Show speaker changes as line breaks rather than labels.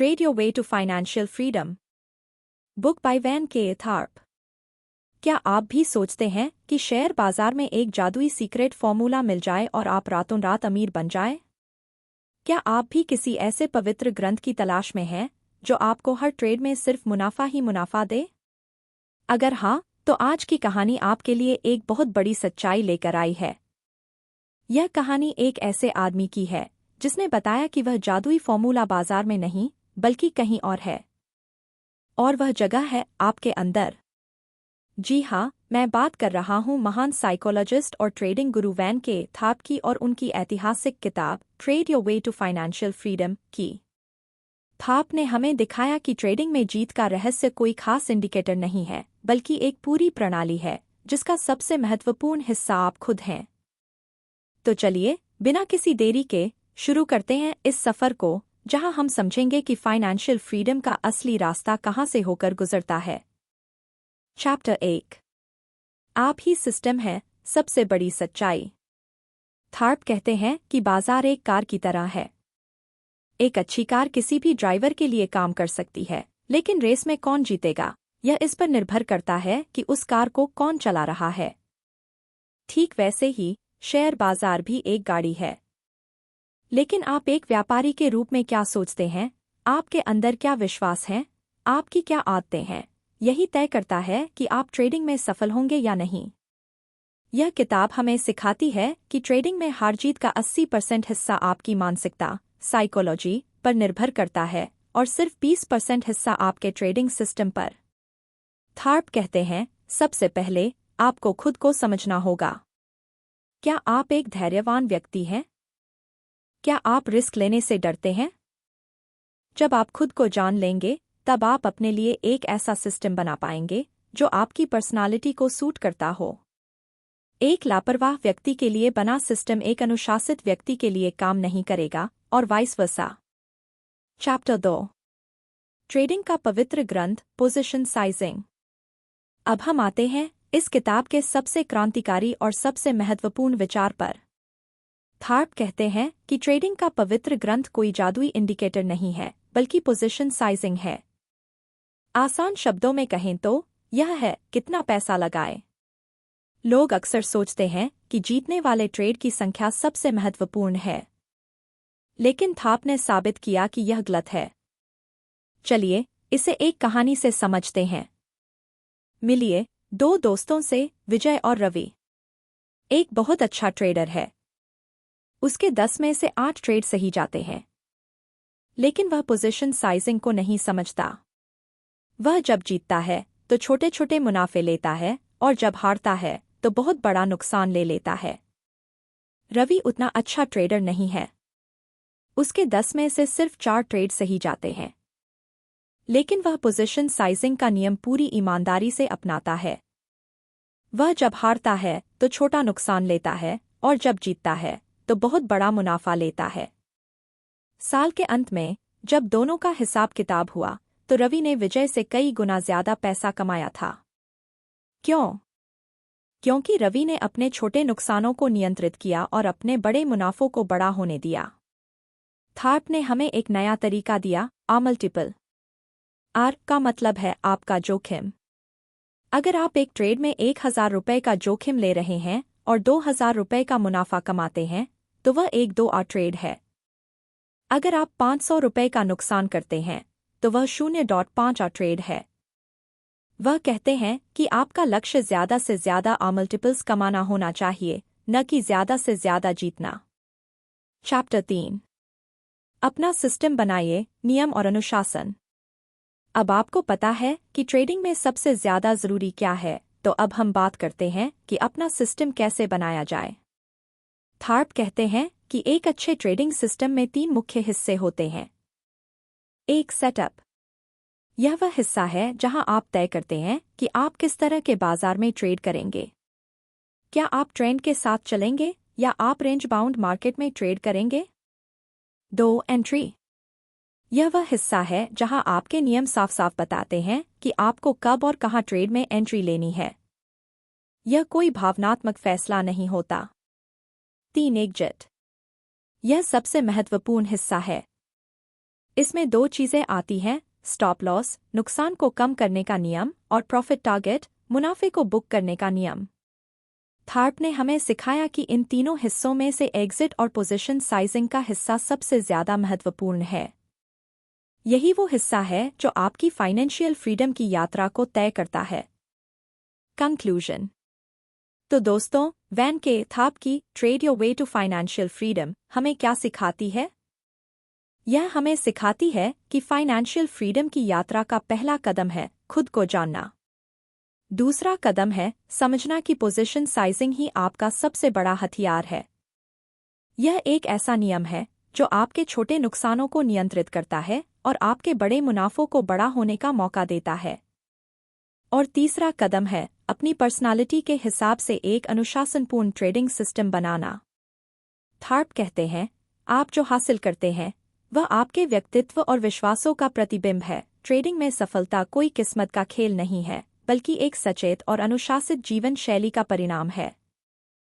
Trade Your Way to Financial Freedom. Book by Van K Tharp. क्या आप भी सोचते हैं कि शेयर बाजार में एक जादुई सीक्रेट फॉर्मूला मिल जाए और आप रातों रात अमीर बन जाएं? क्या आप भी किसी ऐसे पवित्र ग्रंथ की तलाश में हैं जो आपको हर ट्रेड में सिर्फ मुनाफा ही मुनाफा दे? अगर हाँ, तो आज की कहानी आपके लिए एक बहुत बड़ी सच्चाई लेकर आई है। यह कहानी एक ऐसे आदमी की है जिसने बताया कि वह जादुई फॉर्मूला बाजार में नहीं बल्कि कहीं और है, और वह जगह है आपके अंदर। जी हाँ, मैं बात कर रहा हूँ महान साइकोलॉजिस्ट और ट्रेडिंग गुरु वैन के थार्प की और उनकी ऐतिहासिक किताब trade your way to financial freedom की। थार्प ने हमें दिखाया कि ट्रेडिंग में जीत का रहस्य कोई खास इंडिकेटर नहीं है, बल्कि एक पूरी प्रणाली है जिसका सबसे महत्वपूर्ण हिस्सा आप खुद हैं। तो चलिए, बिना किसी देरी के शुरू करते हैं इस सफर को, जहां हम समझेंगे कि फाइनेंशियल फ्रीडम का असली रास्ता कहां से होकर गुजरता है। चैप्टर 1। आप ही सिस्टम है सबसे बड़ी सच्चाई। थार्प कहते हैं कि बाजार एक कार की तरह है। एक अच्छी कार किसी भी ड्राइवर के लिए काम कर सकती है, लेकिन रेस में कौन जीतेगा, यह इस पर निर्भर करता है कि उस कार को कौन चला रहा है। ठीक वैसे ही शेयर बाजार भी एक गाड़ी है। लेकिन आप एक व्यापारी के रूप में क्या सोचते हैं, आपके अंदर क्या विश्वास है, आपकी क्या आदतें हैं, यही तय करता है कि आप ट्रेडिंग में सफल होंगे या नहीं। यह किताब हमें सिखाती है कि ट्रेडिंग में हार जीत का 80% हिस्सा आपकी मानसिकता, साइकोलॉजी पर निर्भर करता है और सिर्फ 20% हिस्सा आपके ट्रेडिंग सिस्टम पर। थार्प कहते हैं, सबसे पहले आपको खुद को समझना होगा। क्या आप एक धैर्यवान व्यक्ति हैं? क्या आप रिस्क लेने से डरते हैं? जब आप खुद को जान लेंगे, तब आप अपने लिए एक ऐसा सिस्टम बना पाएंगे जो आपकी पर्सनालिटी को सूट करता हो। एक लापरवाह व्यक्ति के लिए बना सिस्टम एक अनुशासित व्यक्ति के लिए काम नहीं करेगा, और वाइस वर्सा। चैप्टर 2। ट्रेडिंग का पवित्र ग्रंथ, पोजीशन साइजिंग। अब हम आते हैं इस किताब के सबसे क्रांतिकारी और सबसे महत्वपूर्ण विचार पर। थार्प कहते हैं कि ट्रेडिंग का पवित्र ग्रंथ कोई जादुई इंडिकेटर नहीं है, बल्कि पोजीशन साइजिंग है। आसान शब्दों में कहें तो यह है कितना पैसा लगाए। लोग अक्सर सोचते हैं कि जीतने वाले ट्रेड की संख्या सबसे महत्वपूर्ण है, लेकिन थार्प ने साबित किया कि यह गलत है। चलिए इसे एक कहानी से समझते हैं। मिलिए दो दोस्तों से, विजय और रवि। एक बहुत अच्छा ट्रेडर है। उसके 10 में से 8 ट्रेड सही जाते हैं, लेकिन वह पोजीशन साइजिंग को नहीं समझता। वह जब जीतता है तो छोटे छोटे मुनाफे लेता है, और जब हारता है तो बहुत बड़ा नुकसान ले लेता है। रवि उतना अच्छा ट्रेडर नहीं है। उसके 10 में से सिर्फ 4 ट्रेड सही जाते हैं, लेकिन वह पोजीशन साइजिंग का नियम पूरी ईमानदारी से अपनाता है। वह जब हारता है तो छोटा नुकसान लेता है, और जब जीतता है तो बहुत बड़ा मुनाफा लेता है। साल के अंत में जब दोनों का हिसाब किताब हुआ, तो रवि ने विजय से कई गुना ज्यादा पैसा कमाया था। क्यों? क्योंकि रवि ने अपने छोटे नुकसानों को नियंत्रित किया और अपने बड़े मुनाफों को बड़ा होने दिया। थार्प ने हमें एक नया तरीका दिया, आ मल्टीपल। आर का मतलब है आपका जोखिम। अगर आप एक ट्रेड में 1000 रुपये का जोखिम ले रहे हैं और 2000 रुपये का मुनाफा कमाते हैं, तो वह एक 2A ट्रेड है। अगर आप 500 रुपये का नुकसान करते हैं, तो वह 0.5A ट्रेड है। वह कहते हैं कि आपका लक्ष्य ज्यादा से ज्यादा आ मल्टीपल्स कमाना होना चाहिए, न कि ज्यादा से ज्यादा जीतना। चैप्टर 3। अपना सिस्टम बनाइए, नियम और अनुशासन। अब आपको पता है कि ट्रेडिंग में सबसे ज्यादा जरूरी क्या है, तो अब हम बात करते हैं कि अपना सिस्टम कैसे बनाया जाए। थार्प कहते हैं कि एक अच्छे ट्रेडिंग सिस्टम में 3 मुख्य हिस्से होते हैं। एक, सेटअप। यह वह हिस्सा है जहां आप तय करते हैं कि आप किस तरह के बाजार में ट्रेड करेंगे। क्या आप ट्रेंड के साथ चलेंगे या आप रेंज बाउंड मार्केट में ट्रेड करेंगे। 2, एंट्री। यह वह हिस्सा है जहां आपके नियम साफ साफ बताते हैं कि आपको कब और कहां ट्रेड में एंट्री लेनी है। यह कोई भावनात्मक फैसला नहीं होता। 3, एग्जिट। यह सबसे महत्वपूर्ण हिस्सा है। इसमें दो चीजें आती हैं, स्टॉप लॉस, नुकसान को कम करने का नियम, और प्रॉफिट टारगेट, मुनाफे को बुक करने का नियम। थार्प ने हमें सिखाया कि इन तीनों हिस्सों में से एग्जिट और पोजीशन साइजिंग का हिस्सा सबसे ज्यादा महत्वपूर्ण है। यही वो हिस्सा है जो आपकी फाइनेंशियल फ्रीडम की यात्रा को तय करता है। कंक्लूजन। तो दोस्तों, वैन के थाप की trade your way to financial freedom हमें क्या सिखाती है? यह हमें सिखाती है कि फाइनेंशियल फ्रीडम की यात्रा का पहला कदम है खुद को जानना। दूसरा कदम है समझना कि पोजीशन साइजिंग ही आपका सबसे बड़ा हथियार है। यह एक ऐसा नियम है जो आपके छोटे नुकसानों को नियंत्रित करता है और आपके बड़े मुनाफों को बड़ा होने का मौका देता है। और तीसरा कदम है अपनी पर्सनालिटी के हिसाब से एक अनुशासनपूर्ण ट्रेडिंग सिस्टम बनाना। थार्प कहते हैं, आप जो हासिल करते हैं वह आपके व्यक्तित्व और विश्वासों का प्रतिबिंब है। ट्रेडिंग में सफलता कोई किस्मत का खेल नहीं है, बल्कि एक सचेत और अनुशासित जीवन शैली का परिणाम है।